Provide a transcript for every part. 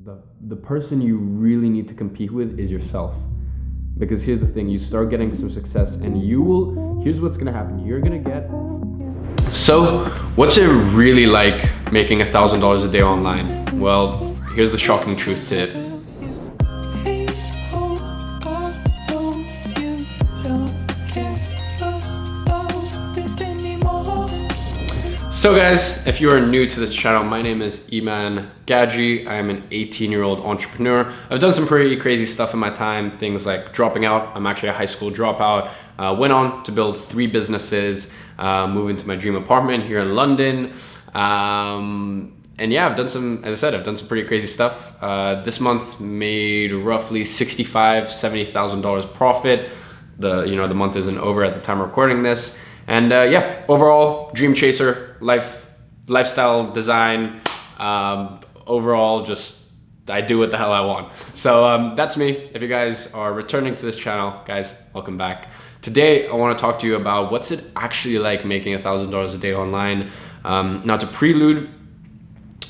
the person you really need to compete with is yourself. Because here's the thing, you start getting some success and here's what's gonna happen. You're gonna get... So, what's it really like making $1,000 a day online? Well, here's the shocking truth to it. So guys, if you are new to this channel, my name is Iman Gadzhi. I am an 18-year-old entrepreneur. I've done some pretty crazy stuff in my time, things like dropping out. I'm actually a high school dropout. Went on to build 3 businesses, move into my dream apartment here in London. And yeah, I've done some, as I said, I've done some pretty crazy stuff. This month made roughly $65,000 to $70,000 profit. The month isn't over at the time of recording this. And yeah, overall, dream chaser, lifestyle design, overall, just I do what the hell I want. So that's me. If you guys are returning to this channel, guys, welcome back. Today, I want to talk to you about what's it actually like making $1,000 a day online. Now to prelude,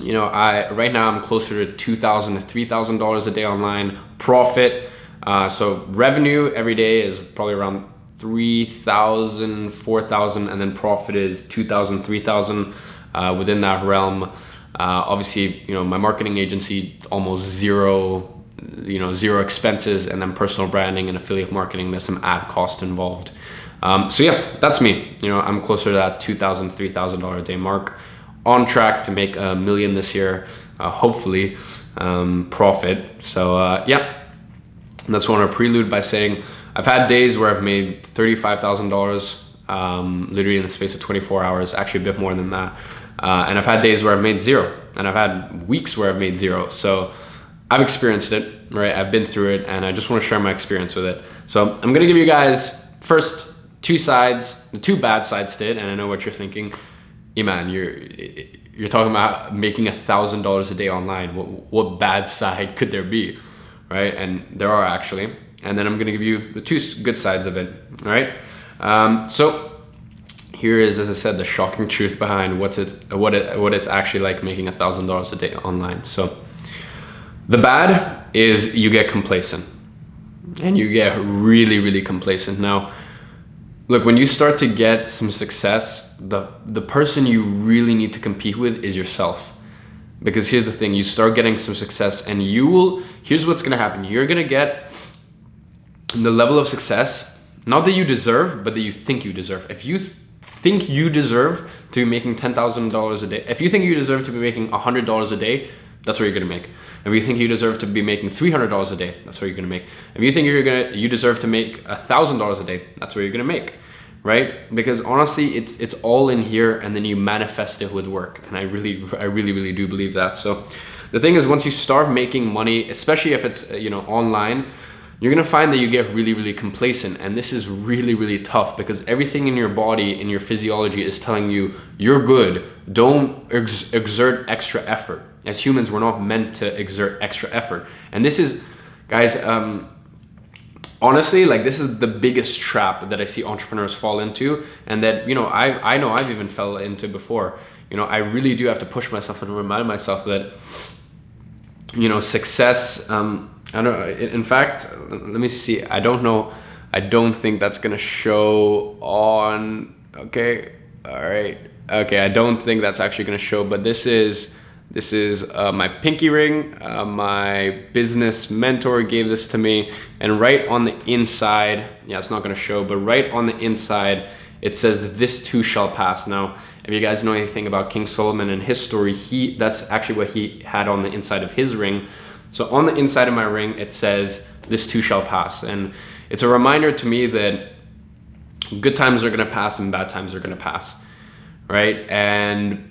right now I'm closer to $2,000 to $3,000 a day online profit. So revenue every day is probably around 3,000, 4,000, and then profit is 2,000, 3,000 within that realm. Obviously, my marketing agency, almost zero expenses, and then personal branding and affiliate marketing, there's some ad cost involved. So yeah, that's me. I'm closer to that $2,000, $3,000 a day mark, on track to make $1 million this year, hopefully, profit. So yeah, and that's what I want to prelude by saying, I've had days where I've made $35,000 literally in the space of 24 hours, actually a bit more than that. And I've had days where I've made zero, and I've had weeks where I've made zero. So I've experienced it, right? I've been through it, and I just want to share my experience with it. So I'm gonna give you guys first two bad sides to it, and I know what you're thinking. Iman, you're talking about making $1,000 a day online. What bad side could there be, right? And there are actually. And then I'm gonna give you the 2 good sides of it, all right? So here is, as I said, the shocking truth behind what it's actually like making $1,000 a day online. So the bad is you get complacent, and you get really, really complacent. Now, look, when you start to get some success, the person you really need to compete with is yourself. Because here's the thing, you start getting some success and here's what's gonna happen. You're gonna get the level of success, not that you deserve, but that you think you deserve. If you think you deserve to be making $10,000 a day, if you think you deserve to be making $100 a day, that's what you're gonna make. If you think you deserve to be making $300 a day, that's what you're gonna make. If you think you deserve to make $1,000 a day, that's what you're gonna make, right? Because honestly, it's all in here, and then you manifest it with work. And I really do believe that. So the thing is, once you start making money, especially if it's online, you're gonna find that you get really, really complacent. And this is really, really tough, because everything in your body, in your physiology, is telling you you're good. Don't exert extra effort. As humans, we're not meant to exert extra effort. And this is, guys, honestly, like, this is the biggest trap that I see entrepreneurs fall into, and that I know I've even fell into before. I really do have to push myself and remind myself that success, I don't know. In fact, let me see. I don't know. I don't think that's gonna show on. Okay. All right. Okay. I don't think that's actually gonna show. But this is my pinky ring. My business mentor gave this to me, and right on the inside, yeah, it's not gonna show, but right on the inside, it says, "This too shall pass." Now, if you guys know anything about King Solomon and his story, that's actually what he had on the inside of his ring. So on the inside of my ring, it says, "This too shall pass." And it's a reminder to me that good times are gonna pass and bad times are gonna pass, right? And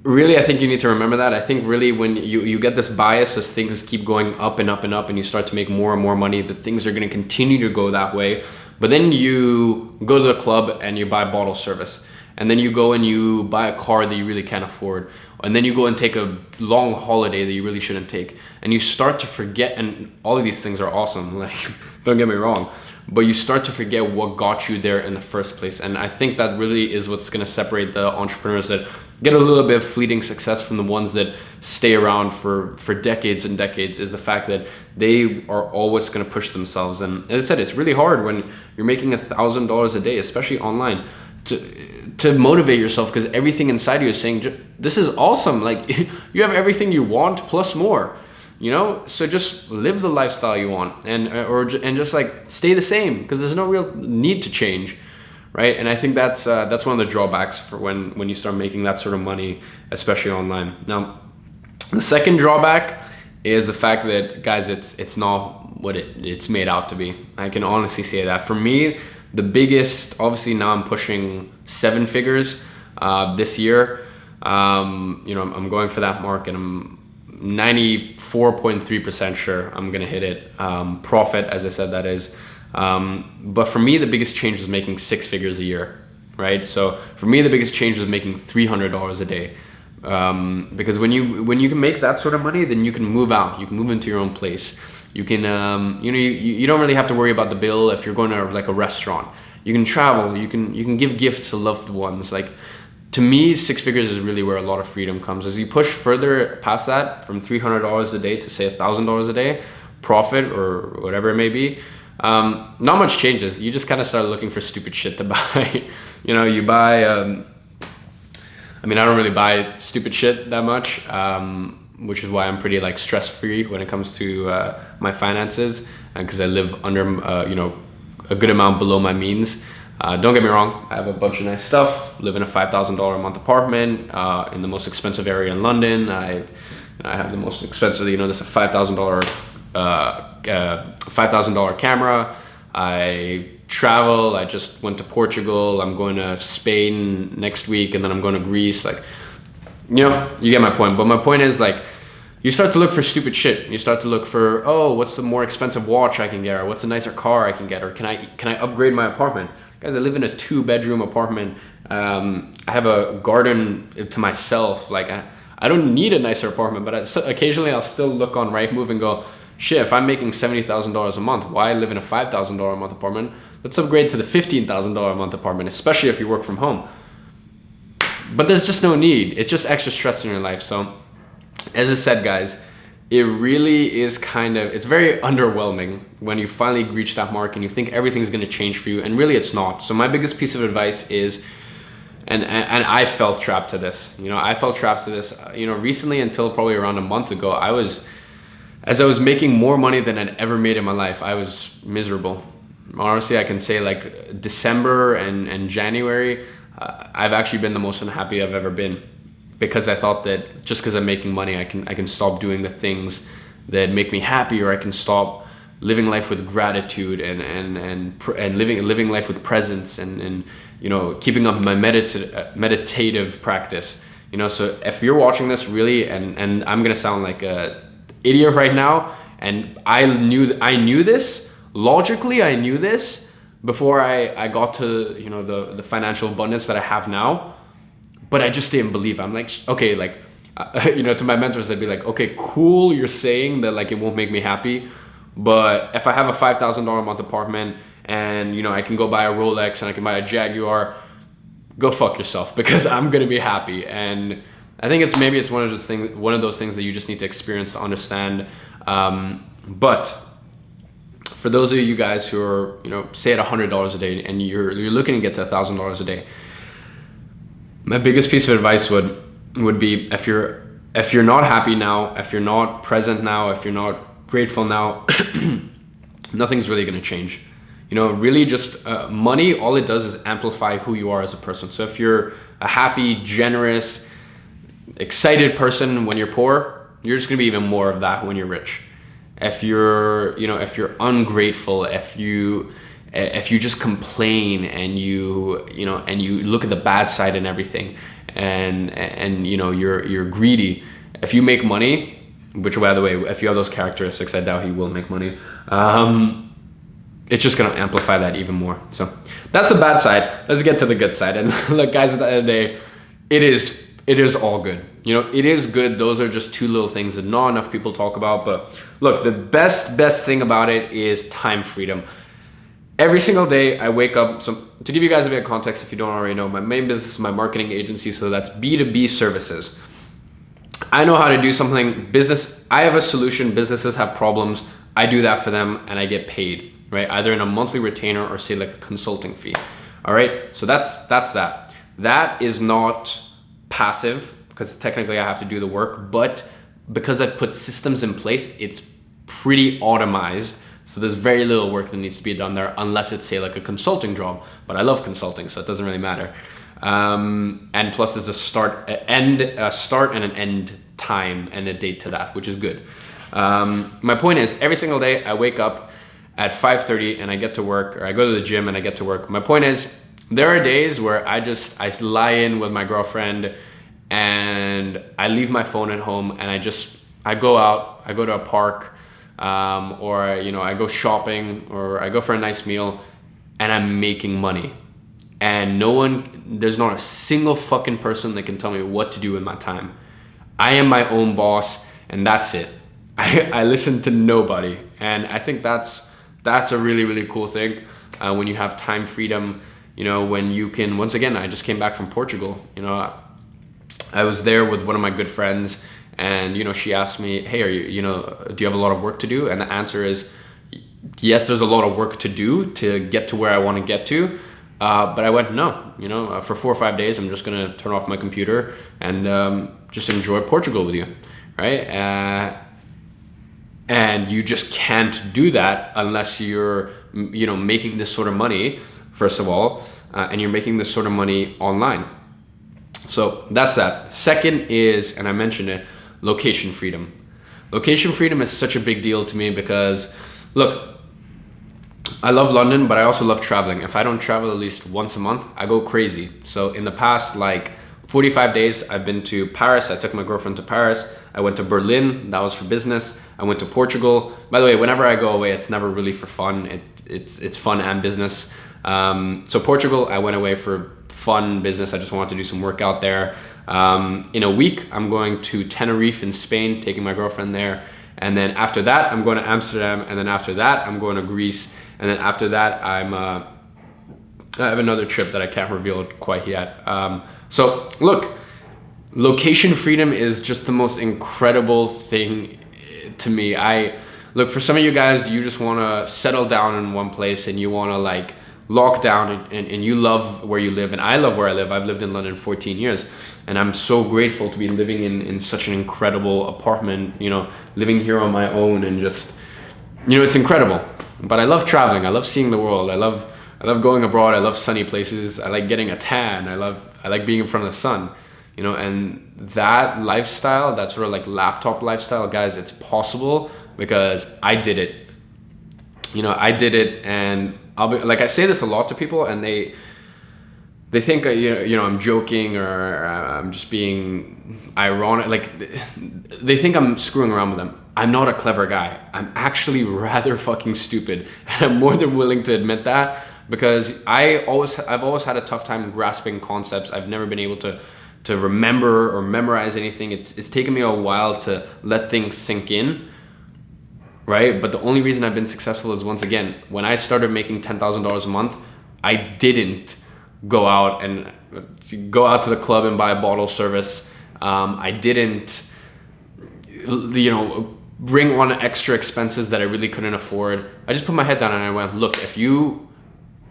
really, I think you need to remember that. I think really when you get this bias as things keep going up and up and up, and you start to make more and more money, that things are gonna continue to go that way. But then you go to the club and you buy bottle service. And then you go and you buy a car that you really can't afford. And then you go and take a long holiday that you really shouldn't take. And you start to forget, and all of these things are awesome, like, don't get me wrong, but you start to forget what got you there in the first place. And I think that really is what's gonna separate the entrepreneurs that get a little bit of fleeting success from the ones that stay around for decades and decades is the fact that they are always going to push themselves. And as I said, it's really hard when you're making $1,000 a day, especially online, to motivate yourself, because everything inside you is saying, this is awesome. Like, you have everything you want plus more, you know? So just live the lifestyle you want, and just like stay the same, because there's no real need to change, right? And I think that's one of the drawbacks for when you start making that sort of money, especially online. Now, the second drawback is the fact that, guys, it's not what it's made out to be. I can honestly say that. For me, the biggest, obviously now I'm pushing 7 figures this year. You know, I'm going for that mark, and I'm 94.3% sure I'm gonna hit it. Profit, as I said, that is. But for me, the biggest change was making 6 figures a year, right? So for me, the biggest change was making $300 a day. Because when you can make that sort of money, then you can move out, you can move into your own place. You can, you know, you don't really have to worry about the bill if you're going to like a restaurant. You can travel, you can give gifts to loved ones. Like, to me, 6 figures is really where a lot of freedom comes. As you push further past that, from $300 a day to say $1,000 a day, profit or whatever it may be, not much changes. You just kind of start looking for stupid shit to buy. You know, you buy, I mean, I don't really buy stupid shit that much, which is why I'm pretty like stress-free when it comes to my finances, because I live under, you know, a good amount below my means. Don't get me wrong, I have a bunch of nice stuff, live in a $5,000 a month apartment in the most expensive area in London. I have the most expensive, you know, this is a $5,000 camera. I travel, I just went to Portugal, I'm going to Spain next week, and then I'm going to Greece. Like, you know, you get my point. But my point is, like, you start to look for stupid shit. You start to look for, oh, what's the more expensive watch I can get, or what's the nicer car I can get, or can I upgrade my apartment? Guys, I live in a 2-bedroom apartment. I have a garden to myself. Like, I don't need a nicer apartment, but occasionally I'll still look on Rightmove and go, shit, if I'm making $70,000 a month, why live in a $5,000 a month apartment? Let's upgrade to the $15,000 a month apartment, especially if you work from home. But there's just no need. It's just extra stress in your life. So, as I said, guys, it really is it's very underwhelming when you finally reach that mark and you think everything's gonna change for you, and really it's not. So my biggest piece of advice is, and I fell trapped to this, you know, you know, recently, until probably around a month ago, as I was making more money than I'd ever made in my life, I was miserable. Honestly, I can say, like, December and January, I've actually been the most unhappy I've ever been, because I thought that just because I'm making money, I can stop doing the things that make me happy, or I can stop living life with gratitude and living life with presence, and you know, keeping up my meditative practice. You know, so if you're watching this, really, and I'm gonna sound like a idiot right now, and I knew this logically, I knew this before I got to, you know, the financial abundance that I have now, but I just didn't believe it. I'm like, okay, like, you know, to my mentors, I'd be like, okay, cool, you're saying that, like, it won't make me happy, but if I have a $5,000 a month apartment, and, you know, I can go buy a Rolex and I can buy a Jaguar, go fuck yourself, because I'm gonna be happy. And I think it's one of those things that you just need to experience to understand. But for those of you guys who are, you know, say at $100 a day, and you're looking to get to $1,000 a day, my biggest piece of advice would be, if you're not happy now, if you're not present now, if you're not grateful now, nothing's really going to change. You know, really, just money, all it does is amplify who you are as a person. So if you're a happy, generous, excited person when you're poor, you're just going to be even more of that when you're rich. If you're ungrateful, if you just complain, and you look at the bad side and everything, and you know, you're greedy. If you make money, which, by the way, if you have those characteristics, I doubt you will make money. It's just gonna amplify that even more. So that's the bad side. Let's get to the good side. And look, guys, at the end of the day, it is all good. You know, it is good. Those are just 2 little things that not enough people talk about. But look, the best thing about it is time freedom. Every single day I wake up. So to give you guys a bit of context, if you don't already know, my main business is my marketing agency. So that's B2B services. I know how to do something. Business, I have a solution. Businesses have problems. I do that for them and I get paid, right? Either in a monthly retainer or say like a consulting fee. All right. So that's that. That is not passive because technically I have to do the work, but because I've put systems in place, it's pretty automized. So there's very little work that needs to be done there unless it's say like a consulting job, but I love consulting, so it doesn't really matter. And plus there's a start and an end time and a date to that, which is good. My point is every single day I wake up at 5:30 and I get to work, or I go to the gym and I get to work. My point is there are days where I lie in with my girlfriend and I leave my phone at home and I go out, I go to a park, or you know, I go shopping or I go for a nice meal and I'm making money. And there's not a single fucking person that can tell me what to do with my time. I am my own boss and that's it. I listen to nobody. And I think that's a really, really cool thing when you have time freedom, you know, when you can, once again, I just came back from Portugal, you know, I was there with one of my good friends and, you know, she asked me, hey, do you have a lot of work to do? And the answer is, yes, there's a lot of work to do to get to where I want to get to. But I went, no, you know, for 4 or 5 days, I'm just going to turn off my computer and just enjoy Portugal with you, right? And you just can't do that unless you're, you know, making this sort of money, first of all, and you're making this sort of money online. So that's that. Second is, and I mentioned it, location freedom. Location freedom is such a big deal to me because, look, I love London, but I also love traveling. If I don't travel at least once a month, I go crazy. So in the past, like 45 days, I've been to Paris. I took my girlfriend to Paris. I went to Berlin. That was for business. I went to Portugal. By the way, whenever I go away, it's never really for fun. It's fun and business. So Portugal, I went away for fun business. I just wanted to do some work out there. In a week, I'm going to Tenerife in Spain, taking my girlfriend there. And then after that, I'm going to Amsterdam. And then after that, I'm going to Greece. And then after that, I have another trip that I can't reveal quite yet. So look, location freedom is just the most incredible thing to me. Look, for some of you guys, you just want to settle down in one place and you want to like lock down and you love where you live. And I love where I live. I've lived in London 14 years and I'm so grateful to be living in such an incredible apartment, you know, living here on my own and just, you know, it's incredible. But I love traveling. I love seeing the world. I love going abroad. I love sunny places. I like getting a tan. I like being in front of the sun, you know, and that lifestyle, that sort of like laptop lifestyle, guys, it's possible because I did it. You know, I did it, and I'll be like, I say this a lot to people and they think you know I'm joking or I'm just being ironic. Like they think I'm screwing around with them. I'm not a clever guy. I'm actually rather fucking stupid. And I'm more than willing to admit that because I've always had a tough time grasping concepts. I've never been able to remember or memorize anything. It's taken me a while to let things sink in, right? But the only reason I've been successful is, once again, when I started making $10,000 a month, I didn't go out to the club and buy a bottle service. I didn't, you know, bring on extra expenses that I really couldn't afford. I just put my head down and I went, look, if you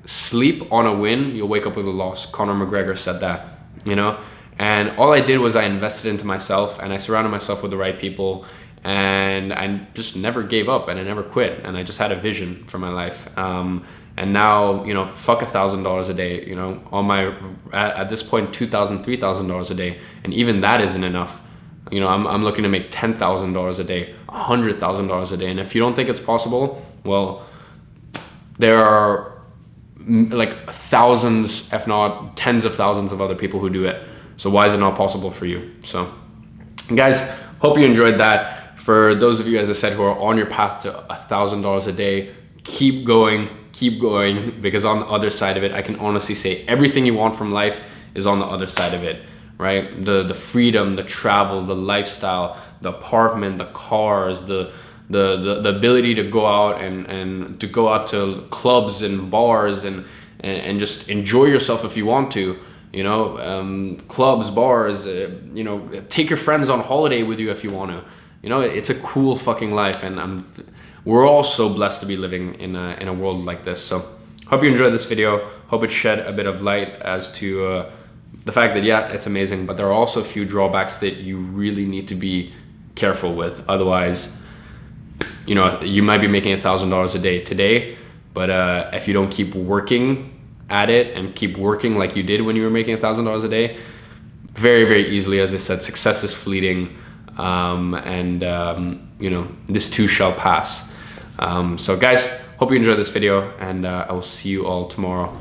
sleep on a win, you'll wake up with a loss. Conor McGregor said that, you know? And all I did was I invested into myself and I surrounded myself with the right people and I just never gave up and I never quit. And I just had a vision for my life. And now, you know, fuck $1,000 a day, you know, at this point, $2,000, $3,000 a day. And even that isn't enough. You know, I'm looking to make $10,000 a day, $100,000 a day. And if you don't think it's possible, well, there are like thousands, if not tens of thousands of other people who do it. So why is it not possible for you? So guys, hope you enjoyed that. For those of you, as I said, who are on your path to $1,000 a day, keep going, because on the other side of it, I can honestly say everything you want from life is on the other side of it, right? The freedom, the travel, the lifestyle, the apartment, the cars, the the ability to go out and to go out to clubs and bars and just enjoy yourself if you want to, you know, clubs, bars, you know, take your friends on holiday with you if you want to, you know. It's a cool fucking life, and we're all so blessed to be living in a world like this. So hope you enjoyed this video. Hope it shed a bit of light as to the fact that, yeah, it's amazing, but there are also a few drawbacks that you really need to be careful with. Otherwise, you know, you might be making $1,000 a day today, but if you don't keep working at it and keep working like you did when you were making $1,000 a day, very, very easily, as I said, success is fleeting, you know, this too shall pass. So guys, hope you enjoyed this video, and I will see you all tomorrow.